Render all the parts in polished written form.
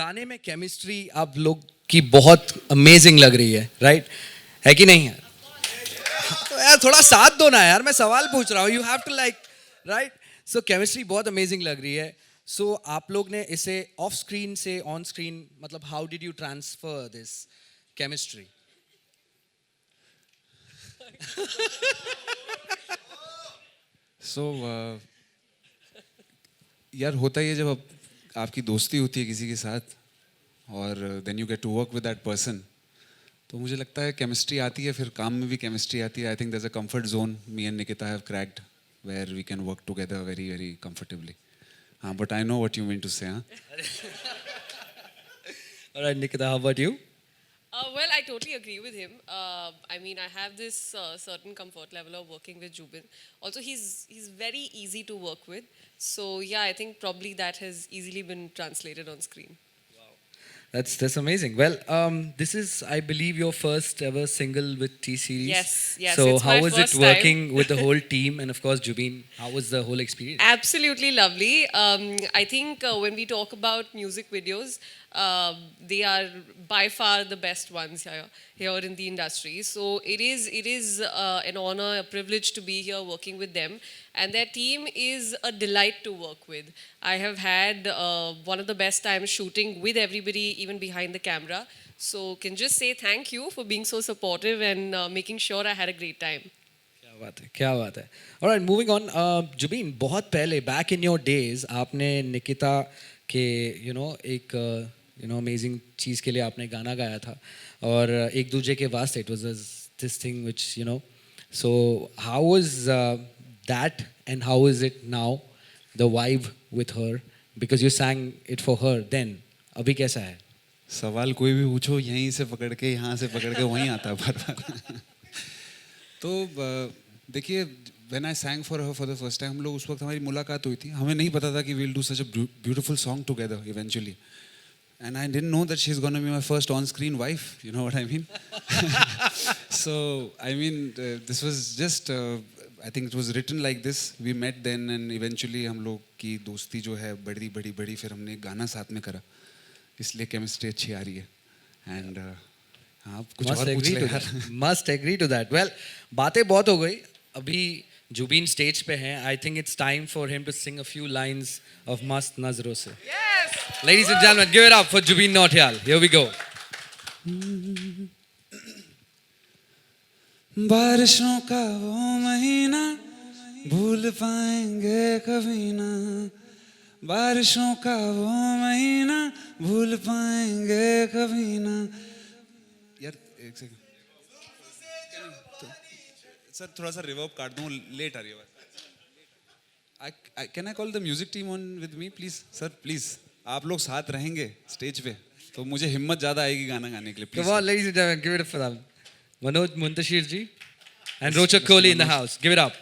गाने में केमिस्ट्री आप लोग की बहुत अमेजिंग लग रही है, राइट? है कि नहीं यार? तो यार थोड़ा साथ दो ना यार, मैं सवाल पूछ रहा हूँ, you have to like, right? So chemistry बहुत अमेजिंग लग रही है. सो आप लोग ने इसे ऑफ स्क्रीन से ऑन स्क्रीन, मतलब how did you transfer this chemistry? So यार होता ही है जब आपकी दोस्ती होती है किसी के साथ और then you get to work with that person, तो मुझे लगता है केमिस्ट्री आती है, फिर काम में भी केमिस्ट्री आती है. I think there is a comfort zone me and Nikita have cracked where we can work together very very comfortably. हाँ, but I know what you mean to say. हाँ, alright Nikita, how about you? Well, I totally agree with him. I mean, I have this certain comfort level of working with Jubin. Also, he's very easy to work with. So yeah, I think probably that has easily been translated on screen. That's amazing. Well, this is, I believe, your first ever single with T Series. Yes, So it's how my was it first working time. with the whole team and of course Jubin? How was the whole experience? Absolutely lovely. I think when we talk about music videos, they are by far the best ones here in the industry. So it is an honor, a privilege to be here working with them, and their team is a delight to work with. I have had one of the best times shooting with everybody, even behind the camera. So can just say thank you for being so supportive and making sure I had a great time. क्या बात है, क्या बात है. Alright, moving on. Jubin, बहुत पहले back in your days आपने निकिता के एक अमेजिंग चीज़ के लिए आपने गाना गाया था और एक दूसरे के वास्ते it was this thing which so how was that and how is it now the vibe with her, because you sang it for her then. अभी कैसा है? सवाल कोई भी पूछो यहीं से पकड़ के यहाँ से पकड़ के वहीं आता है बार बार. तो देखिए, when I सैंग for her for the first time, हम लोग उस वक्त हमारी मुलाकात हुई थी. हमें नहीं पता था कि we'll do such a beautiful song together eventually, and I didn't know that she is gonna be my first on screen wife. You know what I mean? So I mean this was just, I think it was written like this. We met then and eventually हम लोग की दोस्ती जो है बड़ी बड़ी बड़ी, फिर हमने एक गाना साथ में करा, इसलिए केमिस्ट्री अच्छी आ रही है. एंड हाँ, कुछ और पूछ रहे यार. Must agree to that. Well, बातें बहुत हो गई. अभी जुबीन स्टेज पे हैं. I think it's time for him to sing a few lines of मस्त नजरों से. Yes! Ladies and gentlemen, give it up for Jubin Nautiyal. Here we go. बारिशों का वो महीना भूल पाएंगे कभी ना, बारिशों का वो महीना भूल पाएंगे कभी ना. यार एक सेकंड सर, थोड़ा सा रिवर्ब काट दूं, लेट आ रही है. Can I call the music team on with me please? Sir please, आप लोग साथ रहेंगे स्टेज पे तो मुझे हिम्मत ज्यादा आएगी गाना गाने के लिए. Come on, ladies and gentlemen, give it up for them. Manoj Muntashir ji and Rochak Kohli in the house. Give it up.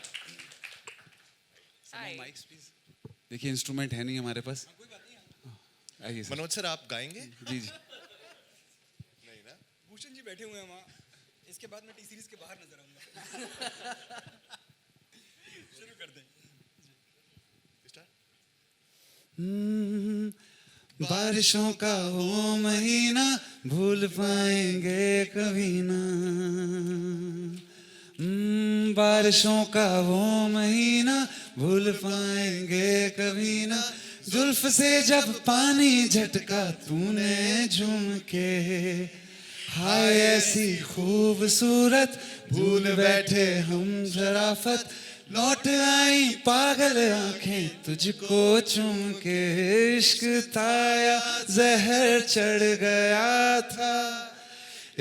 Mics please. देखिए, इंस्ट्रूमेंट है नहीं हमारे पास. आइए सर. मनोज सर, आप गाएंगे? जी जी. नहीं ना? भूषण जी बैठे हुए हैं वहाँ. इसके बाद मैं टी सीरीज के बाहर नजर आऊंगा. शुरू कर दें. बारिशों का वो महीना भूल पाएंगे कभी ना, बारिशों का वो महीना भूल पाएंगे कभी ना. जुल्फ से जब पानी झटका तूने झूम के, हाय ऐसी खूबसूरत भूल बैठे हम शराफत, लौट आई पागल आंखें तुझको चूम के. इश्क था या जहर चढ़ गया था,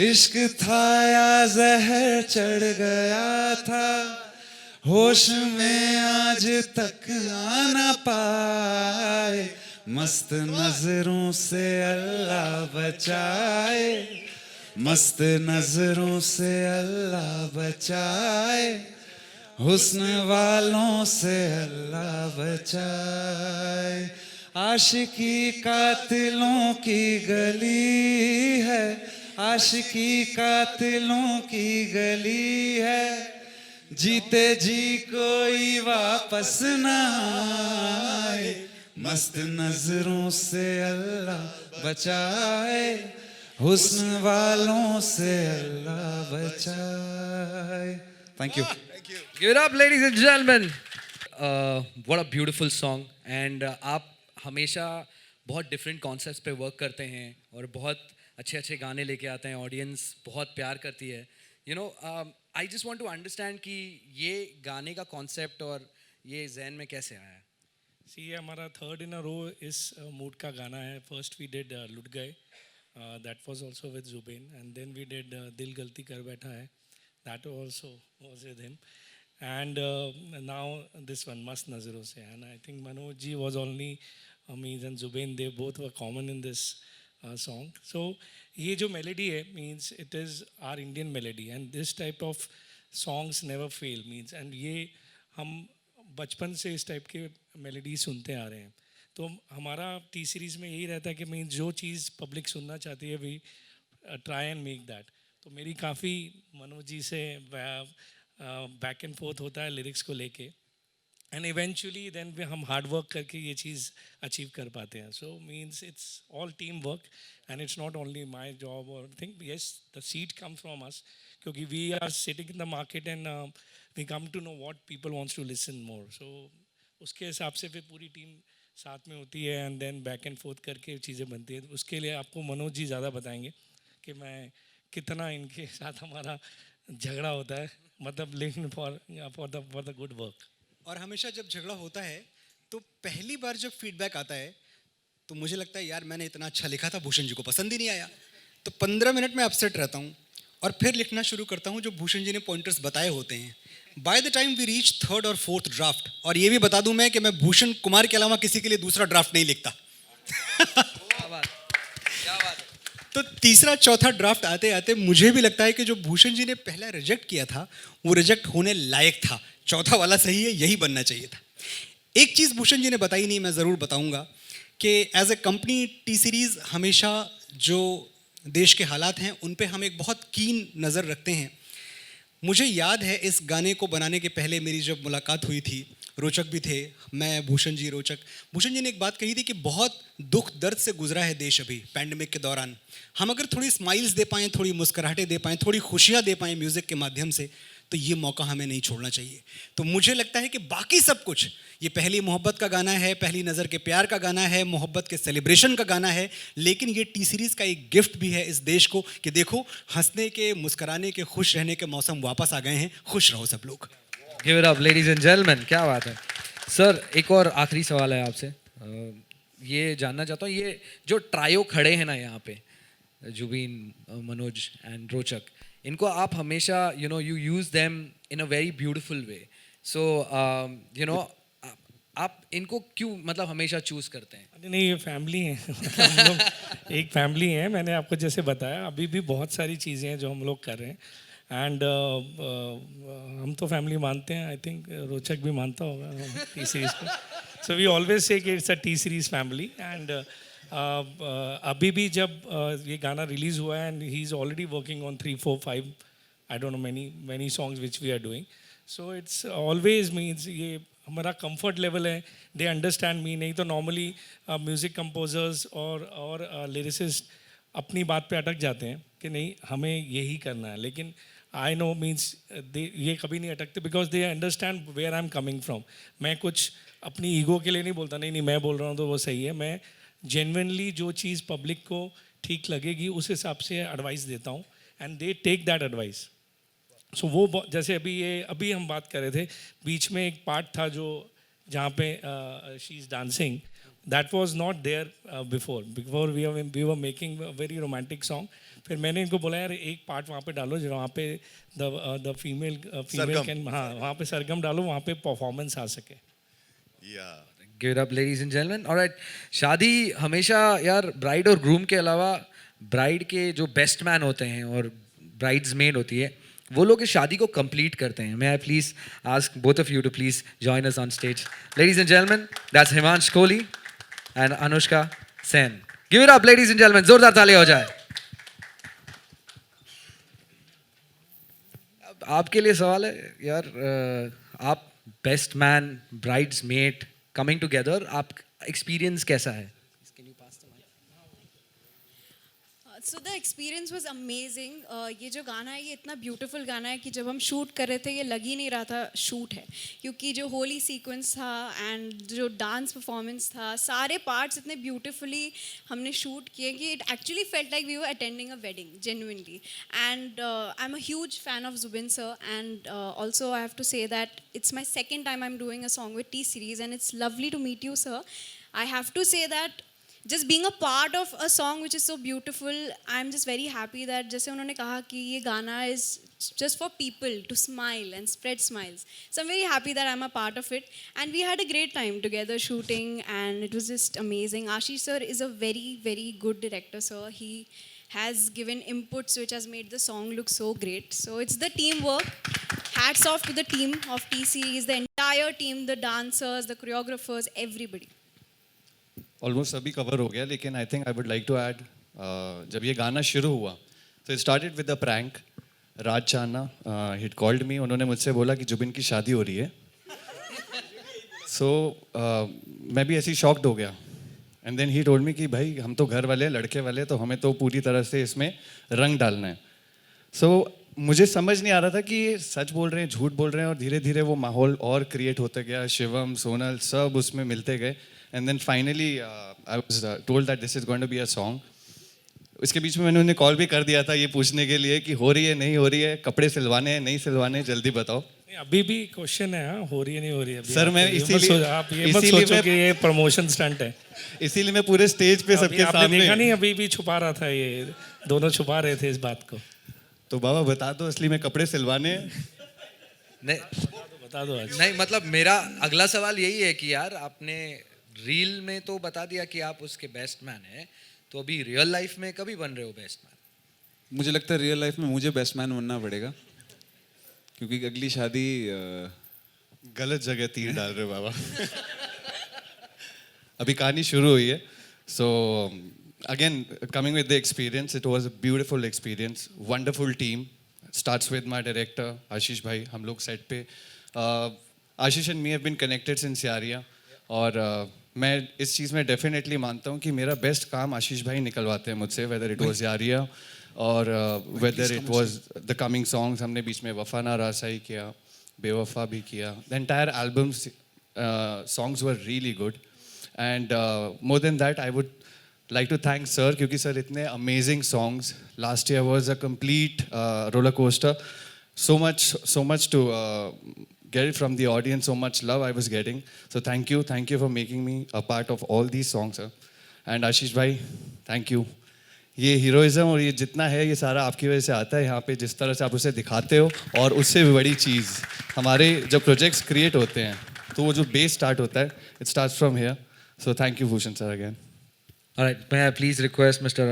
इश्क था या जहर चढ़ गया था, होश में आज तक आना पाए, मस्त नजरों से अल्लाह बचाए, मस्त नजरों से अल्लाह बचाए, हुस्न वालों से अल्लाह बचाए. आशिकी कातिलों की गली है, आशिकी कातिलों की गली है, जीते जी कोई वापस न आए, मस्त नजरों से अल्लाह बचाए, हुस्न वालों से अल्लाह बचाए. Thank you. Thank you. Give it up, ladies and gentlemen. What a beautiful song. And आप हमेशा बहुत different concepts पे work करते हैं और बहुत अच्छे अच्छे गाने लेके आते हैं. Audience बहुत प्यार करती है. You know, I just want to understand कि ये गाने का concept और ये जहन में कैसे आया? सी ये हमारा थर्ड इन अ रो इस मूड का गाना है. फर्स्ट वी डिड लुट गए, that was also with Jubin, and then we did दिल गलती कर बैठा है, that also was with him, and now this one मस्त नज़रों से. And I think Manoj ji was only means and Jubin, they both were common in this song. So ये जो मेलेडी है means it is our Indian melody, and this type of songs never fail means. And ये हम बचपन से इस type के melody सुनते आ रहे हैं. तो हमारा टी सीरीज़ में यही रहता है कि मीन जो चीज़ पब्लिक सुनना चाहती है we try and make that. तो मेरी काफ़ी मनोज जी से बैक एंड फोर्थ होता है लिरिक्स को लेके, एंड इवेंचुअली देन हम हार्ड वर्क करके ये चीज़ अचीव कर पाते हैं. So means it's all team work and it's not only my job और think yes the seed come from us, क्योंकि we are sitting in the market and we come to know what people wants to listen more. So उसके हिसाब से फिर पूरी team साथ में होती है and then back and forth करके चीज़ें बनती है. उसके लिए आपको मनोज जी ज़्यादा बताएंगे कि मैं कितना इनके साथ हमारा झगड़ा होता है, मतलब लेकिन फॉर द गुड वर्क. और हमेशा जब झगड़ा होता है तो पहली बार जब फीडबैक आता है तो मुझे लगता है यार मैंने इतना अच्छा लिखा था, भूषण जी को पसंद ही नहीं आया. तो 15 मिनट में अपसेट रहता हूँ और फिर लिखना शुरू करता हूँ जो भूषण जी ने पॉइंटर्स बताए होते हैं. By the time we reach third और फोर्थ ड्राफ्ट, और ये भी बता दूं मैं कि मैं भूषण कुमार के अलावा किसी के लिए दूसरा ड्राफ्ट नहीं लिखता. क्या बात है. तो तीसरा चौथा ड्राफ्ट आते आते मुझे भी लगता है कि जो भूषण जी ने पहला रिजेक्ट किया था वो रिजेक्ट होने लायक था. चौथा वाला सही है, यही बनना चाहिए था. एक चीज़ भूषण जी ने बताई नहीं, मैं ज़रूर बताऊंगा कि as a company T Series हमेशा जो देश के हालात हैं उन पे हम एक बहुत कीन नज़र रखते हैं. मुझे याद है इस गाने को बनाने के पहले मेरी जब मुलाकात हुई थी, रोचक भी थे, मैं, भूषण जी, रोचक. भूषण जी ने एक बात कही थी कि बहुत दुख दर्द से गुजरा है देश अभी पैंडमिक के दौरान. हम अगर थोड़ी स्माइल्स दे पाएँ, थोड़ी मुस्कुराहटें दे पाएँ, थोड़ी खुशियाँ दे पाएँ म्यूज़िक के माध्यम से, तो ये मौका हमें नहीं छोड़ना चाहिए. तो मुझे लगता है कि बाकी सब कुछ, ये पहली मोहब्बत का गाना है, पहली नज़र के प्यार का गाना है, मोहब्बत के सेलिब्रेशन का गाना है, लेकिन ये टी सीरीज़ का एक गिफ्ट भी है इस देश को कि देखो हंसने के, मुस्कुराने के, खुश रहने के मौसम वापस आ गए हैं. खुश रहो सब लोग. Give it up ladies and gentleman. क्या बात है सर. एक और आखिरी सवाल है आपसे. ये जानना चाहता हूँ, ये जो ट्रायो खड़े हैं ना यहाँ पे, जुबीन, मनोज एंड रोचक, इनको आप हमेशा you use them in a very beautiful way. So आप इनको क्यों मतलब हमेशा चूज़ करते हैं? अरे नहीं, ये फैमिली है. हम लोग एक फैमिली है. मैंने आपको जैसे बताया अभी भी बहुत सारी चीज़ें हैं जो हम लोग कर रहे हैं, एंड हम तो फैमिली मानते हैं. आई थिंक रोचक भी मानता होगा टी सीरीज़ को. सो वी ऑलवेज से कि it's a T Series family. And अभी भी जब ये गाना रिलीज़ हुआ है and he is already working on 3, 4, 5 I don't know many songs which we are doing. So it's always means ये हमारा कंफर्ट लेवल है. They understand me. नहीं तो नॉर्मली म्यूज़िक कंपोजर्स और लिरिसिस्ट अपनी बात पे अटक जाते हैं कि नहीं हमें यही करना है, लेकिन आई नो मीन्स ये कभी नहीं अटकते because they understand where I am coming from. मैं कुछ अपनी ईगो के लिए नहीं बोलता, नहीं मैं बोल रहा हूँ तो वो सही है. मैं जेन्युइनली जो चीज़ पब्लिक को ठीक लगेगी उस हिसाब से एडवाइस देता हूँ and they take that advice. So वो जैसे अभी हम बात कर रहे थे, बीच में एक पार्ट था जो जहाँ पे she is dancing, that was not there before we were making very romantic song. फिर मैंने इनको बोला यार एक पार्ट वहाँ पे डालो जहाँ पे द फीमेल कैन, हाँ वहाँ पे सरगम डालो, वहाँ पे परफॉर्मेंस आ सके. Yeah. Give it up ladies and gentlemen. All right. शादी हमेशा यार ब्राइड और ग्रूम के अलावा ब्राइड के जो बेस्ट मैन होते हैं और ब्राइड्स मेड होती है, वो लोग इस शादी को कंप्लीट करते हैं. May I please ask both of you to please join us on stage. Ladies and gentlemen, that's Himansh Kohli and Anushka Sen. Give it up ladies and gentlemen. जोरदार ताली हो जाए. आपके लिए सवाल है यार, आप best man, bridesmaid coming together, आप एक्सपीरियंस कैसा है? Can you pass the mic? So the experience was amazing. ये जो गाना है ये इतना ब्यूटीफुल गाना है कि जब हम शूट कर रहे थे ये लग ही नहीं रहा था शूट है, क्योंकि जो होली सीक्वेंस था एंड जो डांस परफॉर्मेंस था, सारे पार्ट्स इतने ब्यूटीफुली हमने शूट किए कि it actually felt like we were attending a wedding genuinely. And I am a huge fan of Zubin sir, and also I have to say that it's my second time I am doing a song with T Series and it's lovely to meet you sir. I have to say that just being a part of a song which is so beautiful, I'm just very happy that जैसे उन्होंने कहा कि ये गाना is just for people to smile and spread smiles. So I'm very happy that I'm a part of it. And we had a great time together shooting and it was just amazing. Ashish sir is a very, very good director, sir. He has given inputs which has made the song look so great. So it's the teamwork. Hats off to the team of T Series, the entire team, the dancers, the choreographers, everybody. Almost सभी cover हो गया, लेकिन I think I would like to add, जब ये गाना शुरू हुआ तो it started with the prank. Raj चाना हिट कॉल्ड मी, उन्होंने मुझसे बोला कि जुबिन की शादी हो रही है. सो मैं भी ऐसे ही शॉक्ड हो गया. And then he told me कि भाई हम तो घर वाले लड़के वाले, तो हमें तो पूरी तरह से इसमें रंग डालना है. सो मुझे समझ नहीं आ रहा था कि ये सच बोल रहे हैं झूठ बोल रहे हैं, और धीरे धीरे वो माहौल और क्रिएट होते गया. शिवम, सोनल सब उसमें मिलते गए. And then finally I was told that this is going to be a song. इसके बीच में मैंने उन्हें कॉल भी कर दिया था ये पूछने के लिए कि हो रही है नहीं हो रही है, कपड़े सिलवाने हैं नहीं सिलवाने हैं, जल्दी बताओ. नहीं, अभी भी क्वेश्चन है, हाँ, हो रही है नहीं हो रही है अभी. सर, मैं आप ये मत इसीलिए- सोचो- आप ये मत इसीलिए सोचो मैं- कि ये प्रमोशन स्टंट है. इसीलिए मैं पूरे स्टेज पे अभी सबके आपने सामने. देखा नहीं, अभी भी छुपा रहा था, ये दोनों छुपा रहे थे इस बात को. तो बाबा बता दो असली में कपड़े सिलवाने हैं. नहीं बता दो आज. नहीं, मतलब मेरा अगला सवाल यही है कि यार आपने रील में तो बता दिया कि आप उसके बेस्ट मैन हैं, तो अभी रियल लाइफ में कभी बन रहे हो बेस्ट मैन? मुझे लगता है रियल लाइफ में मुझे बेस्ट मैन बनना पड़ेगा, क्योंकि अगली शादी गलत जगह तीर डाल रहे हो बाबा. अभी कहानी शुरू हुई है. So again coming with the experience, it was a beautiful experience. Wonderful team. Starts with my director Ashish भाई. हम लोग सेट पे Ashish and me have been connected since Yaariyan, और मैं इस चीज़ में डेफिनेटली मानता हूँ कि मेरा बेस्ट काम आशीष भाई निकलवाते हैं मुझसे, वेदर इट वाज यारिया और whether it was the coming songs. हमने बीच में वफा ना रासाई किया, बेवफा भी किया. The entire album songs were really good. And more than that I would like to thank sir, क्योंकि sir इतने amazing songs. Last year was a complete roller coaster. So much to get it from the audience, so much love I was getting. So thank you for making me a part of all these songs, sir. And Ashish भाई, thank you. ये heroism और ये जितना है ये सारा आपकी वजह से आता है यहाँ पे, जिस तरह से आप उसे दिखाते हो. और उससे भी बड़ी चीज़, हमारे जब प्रोजेक्ट्स क्रिएट होते हैं तो वो जो बेस स्टार्ट होता है, it starts from here. So thank you Bhushan sir again. All right, may I please request Mr.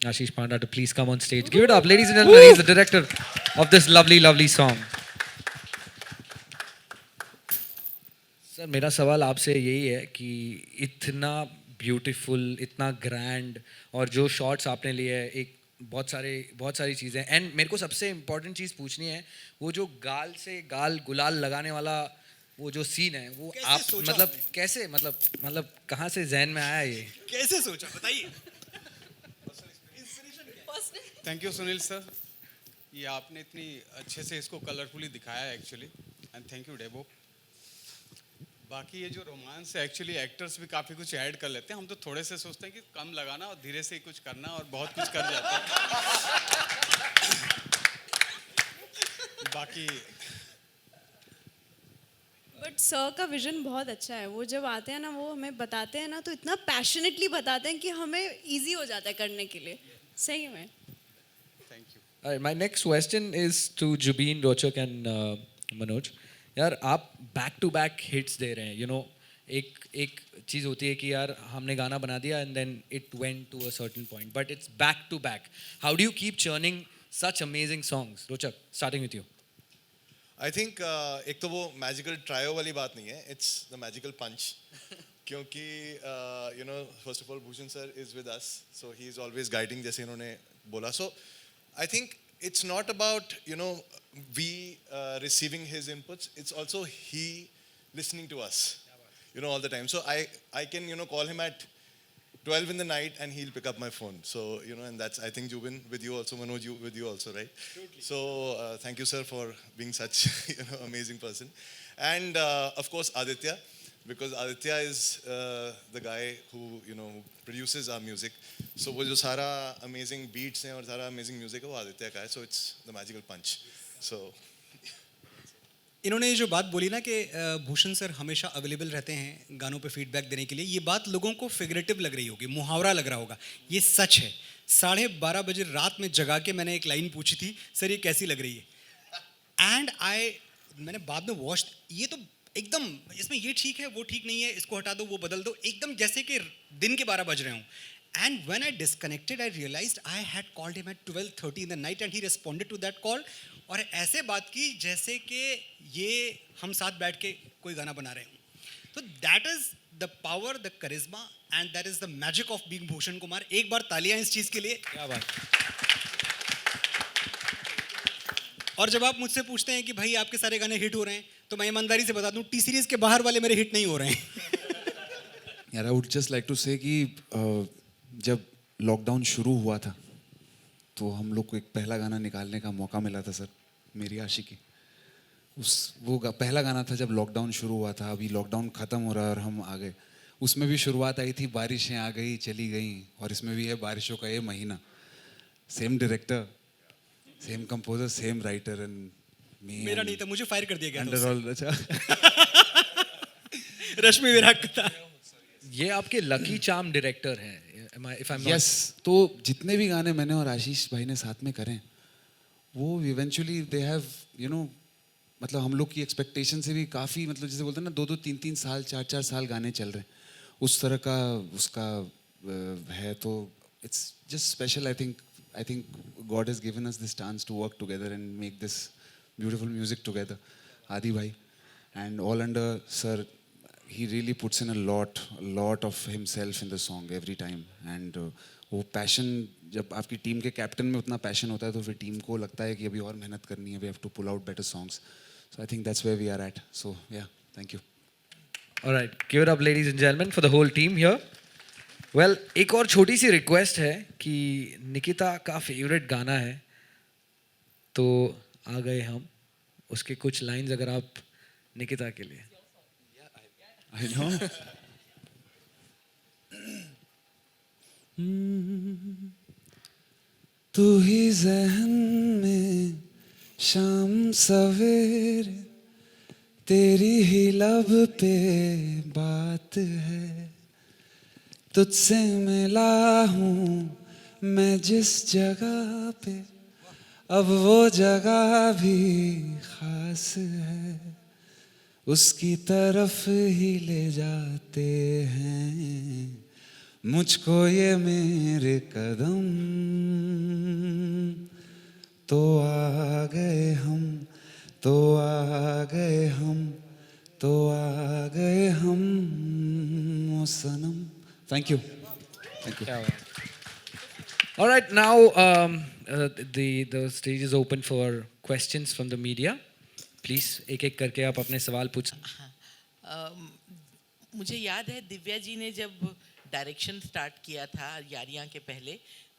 Ashish Panda to please come on stage. Give it up, ladies and gentlemen. He's the director of this lovely, lovely song. Sir, मेरा सवाल आपसे यही है कि इतना beautiful, इतना grand, और जो शॉट्स आपने लिए हैं, एक बहुत सारी चीज़ें. एंड मेरे को सबसे इम्पोर्टेंट चीज़ पूछनी है, वो जो गाल से गाल गुलाल लगाने वाला वो जो सीन है, वो कैसे आप सोचा मतलब आपने? कैसे, मतलब कहाँ से जहन में आया ये? कैसे सोचा बताइए. थैंक यू सुनील सर, ये आपने इतनी अच्छे से इसको कलरफुली दिखाया एक्चुअली, एंड थैंक यू डेबो. बाकी ये जो रोमांस है एक्चुअली एक्टर्स भी काफ़ी कुछ ऐड कर लेते हैं. हम तो थोड़े से सोचते हैं कि कम लगाना और धीरे से ही कुछ करना, और बहुत कुछ कर जाते हैं. बाकी बट सर का विजन बहुत अच्छा है. वो जब आते हैं ना, वो हमें बताते हैं ना, तो इतना पैशनेटली बताते हैं कि हमें इजी हो जाता है करने के लिए. सही में. Thank you. All right, my next question is to Jubin, Rochak and Manoj. यार आप बैक टू बैक हिट्स दे रहे हैं. यू नो, एक चीज़ होती है कि यार हमने गाना बना दिया and then it went to a certain point, but it's back to back. How do you keep churning such amazing songs? Rochak, starting with you. I think एक तो वो मैजिकल ट्रायो वाली बात नहीं है, इट्स द मैजिकल पंच. क्योंकि you know, first of all Bhushan sir is with us, so he is always guiding, जैसे इन्होंने बोला. So I think it's not about, you know, we receiving his inputs, it's also he listening to us. all the time. So I can, call him at 12 in the night and he'll pick up my phone. So, and that's, I think, Jubin, with you also, Manoj, with you also, right? Totally. So, thank you, sir, for being such, amazing person. And, of course, Aditya, because Aditya is the guy who, produces our music. So, वो जो सारा amazing beats हैं और सारा amazing music है, वो आदित्य का है. So, it's the magical punch. So, इन्होंने ये जो बात बोली ना कि भूषण सर हमेशा अवेलेबल रहते हैं गानों पे फीडबैक देने के लिए, ये बात लोगों को फिगरेटिव लग रही होगी, मुहावरा लग रहा होगा. ये सच है. 12:30 बजे रात में जगा के मैंने एक लाइन पूछी थी, सर ये कैसी लग रही है, एंड मैंने बाद में वॉच, ये तो एकदम इसमें ये ठीक है वो ठीक नहीं है, इसको हटा दो वो बदल दो, एकदम जैसे कि दिन के 12 बज रहे हों. And when I disconnected, I realized I had called him at 12:30 in the night and he responded to that call. और ऐसे बात की जैसे कि ये हम साथ बैठ के कोई गाना बना रहे हों. तो that is the power, the charisma and that is the magic of being Bhushan Kumar. एक बार तालियां इस चीज़ के लिए. क्या बात. और जब आप मुझसे पूछते हैं कि भाई आपके सारे गाने हिट हो रहे हैं, तो मैं ईमानदारी से बता दूं टी सीरीज़ के बाहर वाले मेरे हिट नहीं हो रहे हैं. यार, I would just like to say कि जब लॉकडाउन शुरू हुआ था तो हम लोग को एक पहला गाना निकालने का मौका मिला था सर, मेरी आशिकी. पहला गाना था जब लॉकडाउन शुरू हुआ था. अभी लॉकडाउन ख़त्म हो रहा है और हम आ गए. उसमें भी शुरुआत आई थी, बारिशें आ गई चली गई, और इसमें भी है बारिशों का ये महीना. Same director, same composer, same writer and मेरा नहीं था, मुझे फायर कर दिया गया अंडर ऑल. अच्छा. रश्मि विराग था. ये आपके लकी चार्म डायरेक्टर हैं. यस. तो जितने भी गाने मैंने और आशीष भाई ने साथ में करें, वो इवेंचुअली दे हैव मतलब हम लोग की एक्सपेक्टेशन से भी काफ़ी, मतलब जैसे बोलते हैं ना 2-2, 3-3 साल, 4-4 साल गाने चल रहे हैं, उस तरह का उसका है. तो it's just special. I think God has given us this chance to work together and make this beautiful music together. Adi भाई एंड ऑल अंडर सर, he really puts in a lot of himself in the song every time. And वो passion, जब आपकी team के captain में उतना passion होता है तो फिर टीम को लगता है कि अभी और मेहनत करनी है, we have to pull out better songs. So I think that's where we are at. So yeah, thank you. All right, give it up ladies and gentlemen for the whole team here. Well, एक और छोटी सी request है कि निकिता का favourite गाना है तो आ गए हम, उसके कुछ लाइंस अगर आप निकिता के लिए. I know. तू ही ज़हन में शाम सवेरे, तेरी ही लब पे बात है. तुझसे मिला हूँ मैं जिस जगह पे, अब वो जगह भी खास है. उसकी तरफ ही ले जाते हैं मुझको ये मेरे कदम. तो आ गए हम, तो आ गए हम, तो आ गए हम ओ सनम. Thank you. All right, now the stage is open for questions from the media. Please एक एक करके आप अपने सवाल पूछ. मुझे याद है दिव्या जी ने जब डायरेक्शन स्टार्ट किया था यारियां के पहले,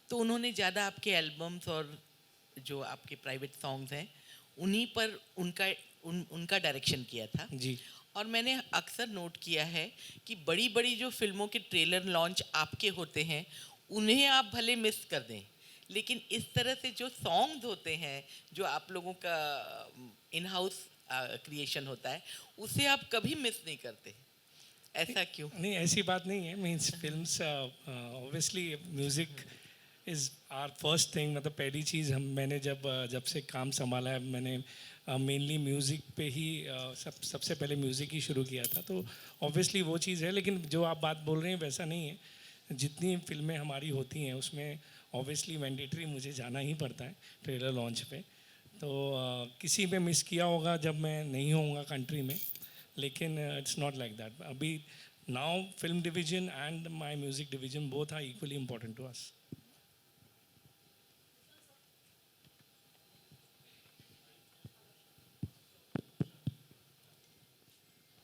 तो उन्होंने ज़्यादा आपके एल्बम्स और जो आपके प्राइवेट सॉन्ग्स हैं उन्हीं पर उनका डायरेक्शन किया था जी. और मैंने अक्सर नोट किया है कि बड़ी बड़ी जो फिल्मों के ट्रेलर लॉन्च आपके होते हैं उन्हें आप भले मिस कर दें, लेकिन इस तरह से जो सॉन्ग्स होते हैं जो आप लोगों का इन हाउस क्रिएशन होता है उसे आप कभी मिस नहीं करते. ऐसा क्यों? नहीं, ऐसी बात नहीं है. Means films obviously music is our first thing. मतलब पहली चीज़ मैंने जब से काम संभाला है, मैंने मेनली म्यूज़िक पे ही सबसे पहले म्यूज़िक ही शुरू किया था. तो ऑब्वियसली वो चीज़ है, लेकिन जो आप बात बोल रहे हैं वैसा नहीं है. जितनी फिल्में हमारी होती हैं उसमें ऑब्वियसली मैंडेटरी मुझे जाना ही पड़ता है ट्रेलर लॉन्च पे. तो किसी पे मिस किया होगा जब मैं नहीं होऊंगा कंट्री में, लेकिन इट्स नॉट लाइक दैट. अभी now film division and my music division both are equally important to us.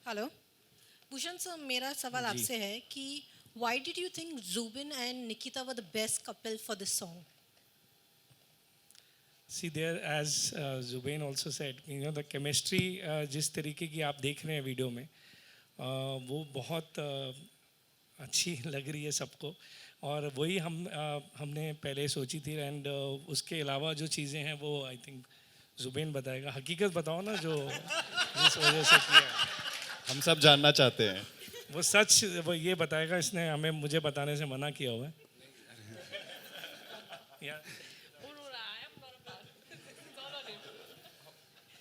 Hello, Bhushan sir, मेरा सवाल आपसे है कि why did you think Zubin and Nikita were the best couple for this song? See there, as Zubain also said, the chemistry जिस तरीके की आप देख रहे हैं वीडियो में, वो बहुत अच्छी लग रही है सबको, और वही हमने पहले सोची थी. एंड उसके अलावा जो चीज़ें हैं वो आई थिंक जुबैन बताएगा. हकीकत बताओ ना, जो जिस वजह से किया है. हम सब जानना चाहते हैं. वो सच वो ये बताएगा. इसने मुझे बताने से मना किया हुआ है.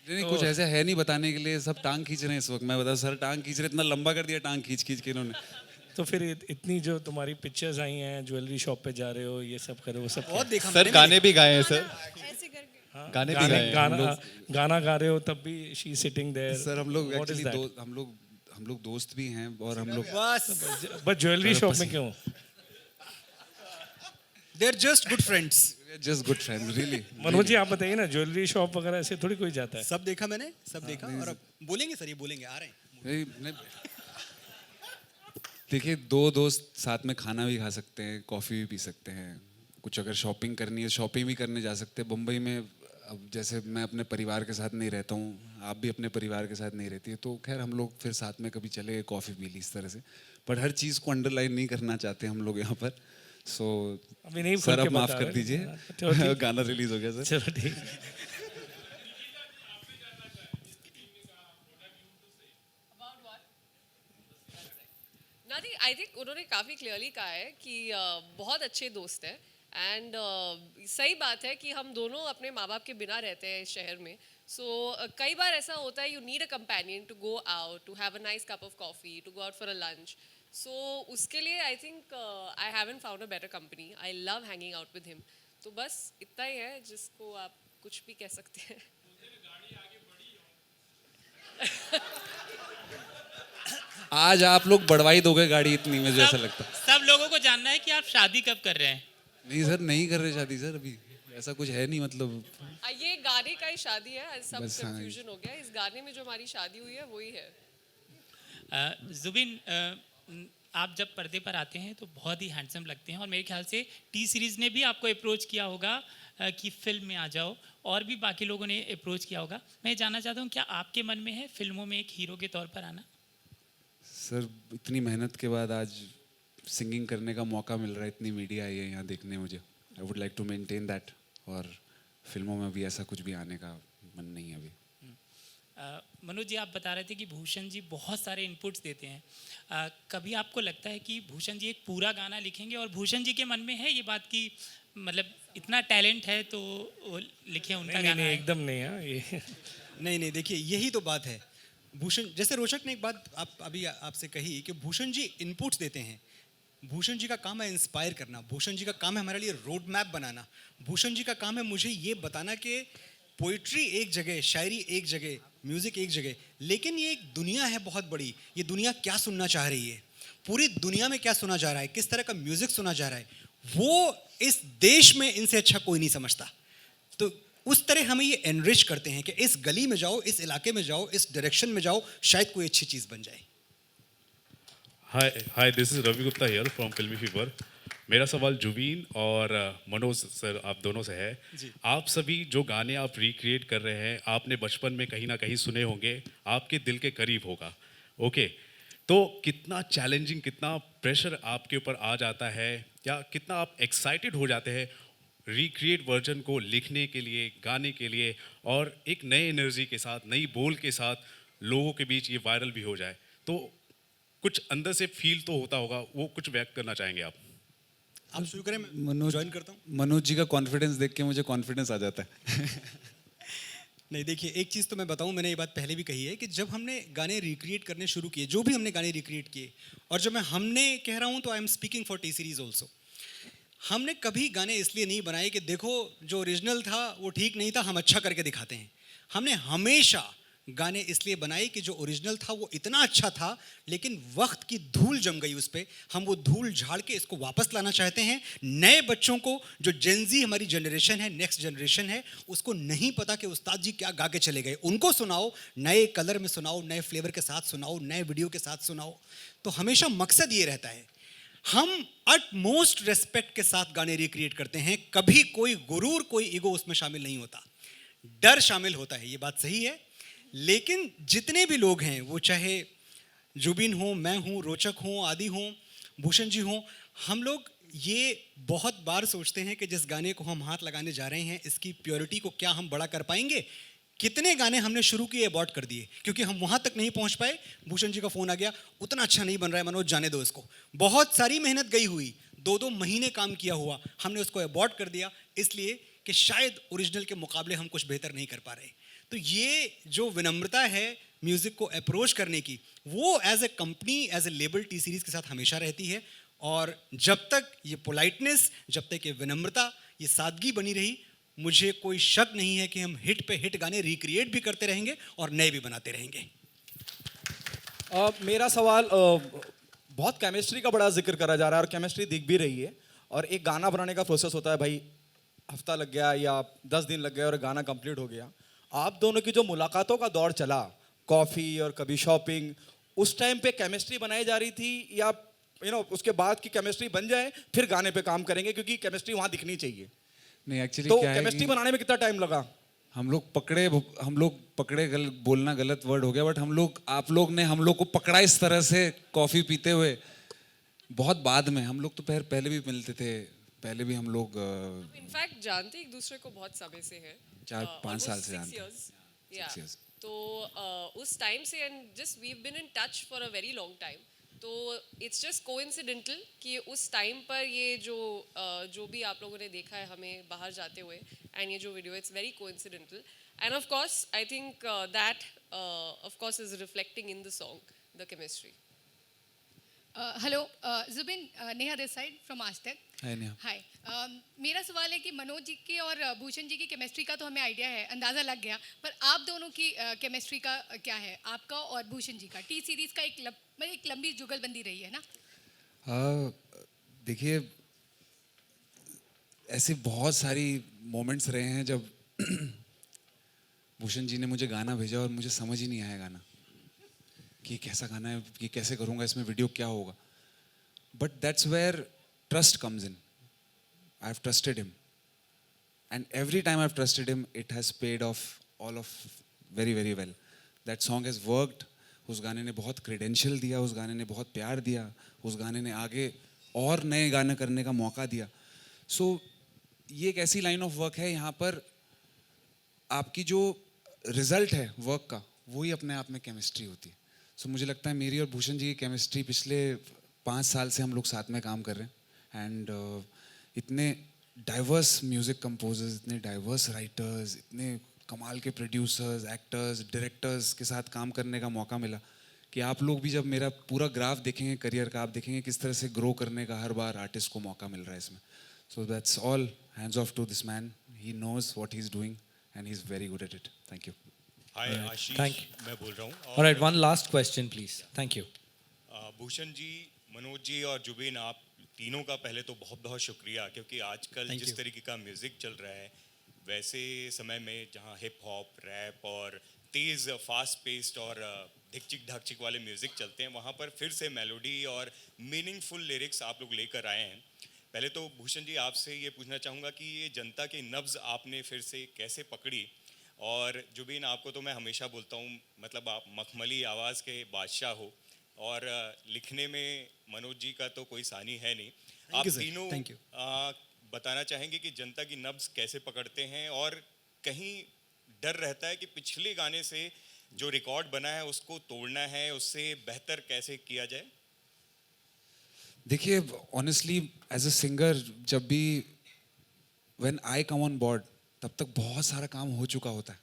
नहीं, कुछ ऐसा है नहीं बताने के लिए. सब टांग खींच रहे हैं इस वक्त. मैं बता, सर टांग खींच रहे, इतना लंबा कर दिया टांग खींच खींच के इन्होंने. तो फिर इतनी जो तुम्हारी पिक्चर्स आई हैं, ज्वेलरी शॉप पे जा रहे हो, ये सब करे, वो सब बहुत देखा सर गाने भी गाए हैं सर. ऐसे करके गाने भी गाए हैं. गाना गा रहे हो तब भी शी सिटिंग देयर. सर हम लोग एक्चुअली हम लोग दोस्त भी हैं, और हम लोग बस ज्वेलरी शॉप में क्यों? They are just good friends. Just good friends really. Manoj ji आप बताइए ना, ज्वेलरी शॉप वगैरह ऐसे थोड़ी कोई जाता है. सब देखा मैंने, सब देखा. और अब बोलेंगे सर, ये बोलेंगे, आ रहे हैं. देखिए, दो दोस्त साथ में खाना भी खा सकते हैं, कॉफ़ी भी पी सकते हैं. कुछ अगर शॉपिंग करनी है, शॉपिंग भी करने जा सकते हैं. मुंबई में अब जैसे मैं अपने परिवार के साथ नहीं रहता हूँ, आप भी अपने परिवार के साथ नहीं रहती है, तो खैर हम लोग फिर साथ में कभी चले गए, कॉफ़ी पी ली, इस तरह से. बट हर चीज़ को अंडरलाइन नहीं करना चाहते हम लोग यहाँ पर. सो अभी नहीं सर, खुल के अब माफ़ बता कर रहे. दीजिए. चलो ठीक. गाना रिलीज हो गया सर. चलो ठीक. Nothing, I think उन्होंने काफ़ी क्लियरली कहा है कि बहुत अच्छे दोस्त हैं. एंड सही बात है कि हम दोनों अपने माँ बाप के बिना रहते हैं इस शहर में. सो कई बार ऐसा होता है, you need a companion to go out, to have a nice cup of coffee, to go out for a lunch. So उसके लिए I think I haven't found a better company. I love hanging out with him. तो बस इतना ही है जिसको आप कुछ भी कह सकते हैं. आज आप लोग बढ़वाई दोगे गाड़ी इतनी, मुझे ऐसा लगता है. सब लोगों को जानना है कि आप शादी कब कर रहे हैं. नहीं सर, नहीं कर रहे शादी सर. अभी ऐसा कुछ है नहीं, मतलब ये गाने का ही शादी है. सब बस, हाँ. कंफ्यूजन हो गया. इस गाने में जो हमारी शादी हुई है वही है. जुबिन, आप जब पर्दे पर आते हैं तो बहुत ही हैंडसम लगते हैं, और मेरे ख्याल से टी सीरीज़ ने भी आपको अप्रोच किया होगा कि फिल्म में आ जाओ, और भी बाकी लोगों ने अप्रोच किया होगा. मैं जानना चाहता हूँ, क्या आपके मन में है फिल्मों में एक हीरो के तौर पर आना? सर, इतनी मेहनत के बाद आज सिंगिंग करने का मौका मिल रहा है, इतनी मीडिया आई है यहाँ देखने मुझे. I would like to maintain that. और फिल्मों में भी ऐसा कुछ भी आने का मन नहीं है अभी. मनोज जी, आप बता रहे थे कि भूषण जी बहुत सारे इनपुट्स देते हैं. कभी आपको लगता है कि भूषण जी एक पूरा गाना लिखेंगे, और भूषण जी के मन में है ये बात कि मतलब इतना टैलेंट है तो वो लिखे उनका गाना? नहीं, एकदम नहीं है ये. नहीं, देखिए यही तो बात है. भूषण, जैसे रोचक ने एक बात अभी आपसे कही कि भूषण जी इनपुट्स देते हैं. भूषण जी का काम है इंस्पायर करना. भूषण जी का काम है हमारे लिए रोड मैप बनाना. भूषण जी का काम है मुझे ये बताना कि पोइट्री एक जगह, शायरी एक जगह, म्यूज़िक एक जगह, लेकिन ये एक दुनिया है बहुत बड़ी. ये दुनिया क्या सुनना चाह रही है, पूरी दुनिया में क्या सुना जा रहा है, किस तरह का म्यूज़िक सुना जा रहा है, वो इस देश में इनसे अच्छा कोई नहीं समझता. तो उस तरह हमें ये एनरिच करते हैं कि इस गली में जाओ, इस इलाके में जाओ, इस डायरेक्शन में जाओ, शायद कोई अच्छी चीज़ बन जाए. Hi this is Ravi Gupta here from Filmy Fever. मेरा सवाल जुबीन और मनोज सर, आप दोनों से है. आप सभी जो गाने आप रिक्रिएट कर रहे हैं, आपने बचपन में कहीं ना कहीं सुने होंगे, आपके दिल के करीब होगा. ओके, तो कितना चैलेंजिंग, कितना प्रेशर आपके ऊपर आ जाता है, या कितना आप एक्साइटेड हो जाते हैं रिक्रिएट वर्जन को लिखने के लिए, गाने के लिए, और एक नए एनर्जी के साथ, नई बोल के साथ लोगों के बीच ये वायरल भी हो जाए. तो कुछ अंदर से फील तो होता होगा, वो कुछ व्यक्त करना चाहेंगे आप? आप शुरू करें, मनोज ज्वाइन करता हूँ. मनोज जी का कॉन्फिडेंस देख के मुझे कॉन्फिडेंस आ जाता है. नहीं, देखिए एक चीज़ तो मैं बताऊं, मैंने ये बात पहले भी कही है कि जब हमने गाने रिक्रिएट करने शुरू किए, जो भी हमने गाने रिक्रिएट किए, और जब मैं हमने कह रहा हूं तो I am speaking for T series also. हमने कभी गाने इसलिए नहीं बनाए कि देखो जो ओरिजिनल था वो ठीक नहीं था, हम अच्छा करके दिखाते हैं. हमने हमेशा गाने इसलिए बनाए कि जो ओरिजिनल था वो इतना अच्छा था, लेकिन वक्त की धूल जम गई उस पर। हम वो धूल झाड़ के इसको वापस लाना चाहते हैं। नए बच्चों को, जो जेनजी हमारी जनरेशन है, नेक्स्ट जनरेशन है, उसको नहीं पता कि उस्ताद जी क्या गा के चले गए। उनको सुनाओ, नए कलर में सुनाओ, नए फ्लेवर के साथ सुनाओ, नए वीडियो के साथ सुनाओ। तो हमेशा मकसद ये रहता है, हम अटमोस्ट रेस्पेक्ट के साथ गाने रिक्रिएट करते हैं। कभी कोई गुरूर, कोई ईगो उसमें शामिल नहीं होता। डर शामिल होता है, ये बात सही है। लेकिन जितने भी लोग हैं, वो चाहे जुबिन हो, मैं हूँ, रोचक हूँ, आदि हों, भूषण जी हों, हम लोग ये बहुत बार सोचते हैं कि जिस गाने को हम हाथ लगाने जा रहे हैं, इसकी प्योरिटी को क्या हम बड़ा कर पाएंगे। कितने गाने हमने शुरू किए, अबॉर्ट कर दिए, क्योंकि हम वहाँ तक नहीं पहुँच पाए। भूषण जी का फ़ोन आ गया, उतना अच्छा नहीं बन रहा है मनोज, जाने दो इसको। बहुत सारी मेहनत गई हुई, 2-2 महीने काम किया हुआ, हमने उसको अबॉर्ट कर दिया, इसलिए कि शायद ओरिजिनल के मुकाबले हम कुछ बेहतर नहीं कर पा रहे। तो ये जो विनम्रता है म्यूज़िक को अप्रोच करने की, वो as a company, as a label T Series के साथ हमेशा रहती है। और जब तक ये पोलाइटनेस, जब तक ये विनम्रता, ये सादगी बनी रही, मुझे कोई शक नहीं है कि हम हिट पे हिट गाने रिक्रिएट भी करते रहेंगे और नए भी बनाते रहेंगे। मेरा सवाल, बहुत केमिस्ट्री का बड़ा जिक्र करा जा रहा है और केमिस्ट्री दिख भी रही है। और एक गाना बनाने का प्रोसेस होता है भाई, हफ्ता लग गया या 10 दिन लग गए और गाना कंप्लीट हो गया। आप दोनों की जो मुलाकातों का दौर चला, कॉफ़ी और कभी शॉपिंग, उस टाइम पे केमिस्ट्री बनाई जा रही थी, या उसके बाद की केमिस्ट्री बन जाए फिर गाने पे काम करेंगे, क्योंकि केमिस्ट्री वहाँ दिखनी चाहिए। नहीं, एक्चुअली तो क्या है केमिस्ट्री कि बनाने में कितना टाइम लगा? हम लोग पकड़े बोलना गलत वर्ड हो गया, बट आप लोग ने हम लोग को पकड़ा इस तरह से कॉफ़ी पीते हुए बहुत बाद में। हम लोग तो पहले भी मिलते थे, पहले भी हम लोग इनफैक्ट जानते एक दूसरे को बहुत समय से है, 4-5 साल से जानते हैं। yeah. 6 years. तो उस टाइम से and just we have been in touch for a very long time. तो इट्स जस्ट कोइंसिडेंटल कि उस टाइम पर ये जो भी आप लोगों ने देखा है हमें बाहर जाते हुए, एंड ये जो video, it's very coincidental. And of course I think that of course is reflecting in the song, the chemistry. Hello Zubin, Neha this side from Aaj Tak. है नेहा। हाय, मेरा सवाल है कि मनोज जी के और भूषण जी की केमिस्ट्री का तो हमें आइडिया है, अंदाज़ा लग गया, पर आप दोनों की केमिस्ट्री का क्या है, आपका और भूषण जी का? टी सीरीज़ का एक लंबी जुगलबंदी रही है ना। देखिए, ऐसे बहुत सारी मोमेंट्स रहे हैं जब भूषण जी ने मुझे गाना भेजा और मुझे समझ ही नहीं आया गाना कि कैसा गाना है, कि कैसे करूँगा, इसमें वीडियो क्या होगा। But that's where trust comes in. I have trusted him, and every time I have trusted him, it has paid off all of very very well. That song has worked. उस गाने ने बहुत credential दिया, उस गाने ने बहुत प्यार दिया, उस गाने ने आगे और नए गाने करने का मौका दिया। सो ये एक ऐसी लाइन ऑफ वर्क है, यहाँ पर आपकी जो रिजल्ट है वर्क का, वही अपने आप में केमिस्ट्री होती है। सो मुझे लगता है मेरी और भूषण जी की केमिस्ट्री पिछले 5 साल से हम लोग साथ में काम कर रहे हैं। एंड इतने डाइवर्स म्यूज़िक कंपोजर्स, इतने डाइवर्स राइटर्स, इतने कमाल के प्रोड्यूसर्स, एक्टर्स, डायरेक्टर्स के साथ काम करने का मौका मिला कि आप लोग भी जब मेरा पूरा ग्राफ देखेंगे करियर का, आप देखेंगे किस तरह से ग्रो करने का हर बार आर्टिस्ट को मौका मिल रहा है इसमें। So that's all hands off to this man. He knows what he is doing and he is very good at it. Thank you. Hi Ashish, Thank you. मैं बोल रहा हूँ। All right, one last question, please. Thank you. Bhushan ji, Manoj ji और जुबिन, आप तीनों का पहले तो बहुत बहुत शुक्रिया, क्योंकि आजकल जिस तरीके का म्यूज़िक चल रहा है, वैसे समय में जहाँ हिप हॉप, रैप और तेज़ फास्ट पेस्ड और धिकचिक ढाकचिक वाले म्यूज़िक चलते हैं, वहाँ पर फिर से मेलोडी और मीनिंगफुल लिरिक्स आप लोग लेकर आए हैं। पहले तो भूषण जी आपसे ये पूछना चाहूँगा कि ये जनता की नब्ज़ आपने फिर से कैसे पकड़ी, और जुबिन आपको तो मैं हमेशा बोलता हूँ, मतलब आप मखमली आवाज़ के बादशाह हो, और लिखने में मनोज जी का तो कोई सानी है नहीं। आप तीनों बताना चाहेंगे कि जनता की नब्ज़ कैसे पकड़ते हैं, और कहीं डर रहता है कि पिछले गाने से जो रिकॉर्ड बना है उसको तोड़ना है, उससे बेहतर कैसे किया जाए? देखिए, ऑनेस्टली एज अ सिंगर, जब भी when I come on board, तब तक बहुत सारा काम हो चुका होता है।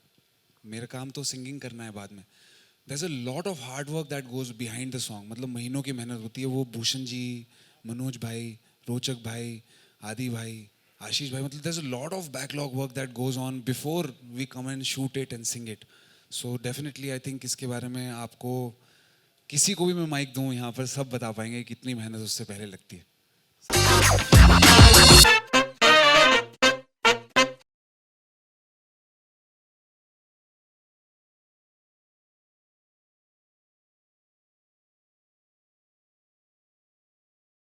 मेरा काम तो सिंगिंग करना है बाद में। There is a lot of hard work that goes behind the song. मतलब महीनों की मेहनत होती है। वो भूषण जी, मनोज भाई, रोचक भाई, आदि भाई, आशीष भाई, मतलब there is a lot of backlog work that goes on before we come and shoot it and sing it. So definitely I think इसके बारे में आपको किसी को भी मैं माइक दूं यहाँ पर सब बता पाएंगे कितनी मेहनत उससे पहले लगती है.